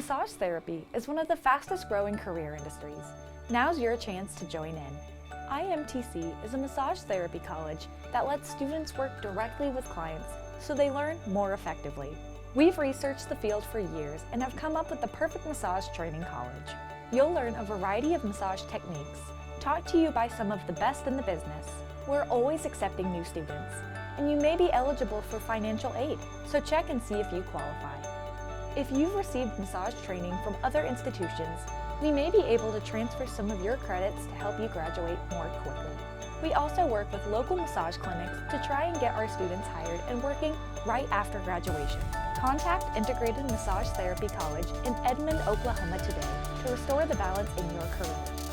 Massage therapy is one of the fastest growing career industries. Now's your chance to join in. IMTC is a massage therapy college that lets students work directly with clients so they learn more effectively. We've researched the field for years and have come up with the perfect massage training college. You'll learn a variety of massage techniques taught to you by some of the best in the business. We're always accepting new students, and you may be eligible for financial aid, so check and see if you qualify. If you've received massage training from other institutions, we may be able to transfer some of your credits to help you graduate more quickly. We also work with local massage clinics to try and get our students hired and working right after graduation. Contact Integrated Massage Therapy College in Edmond, Oklahoma today to restore the balance in your career.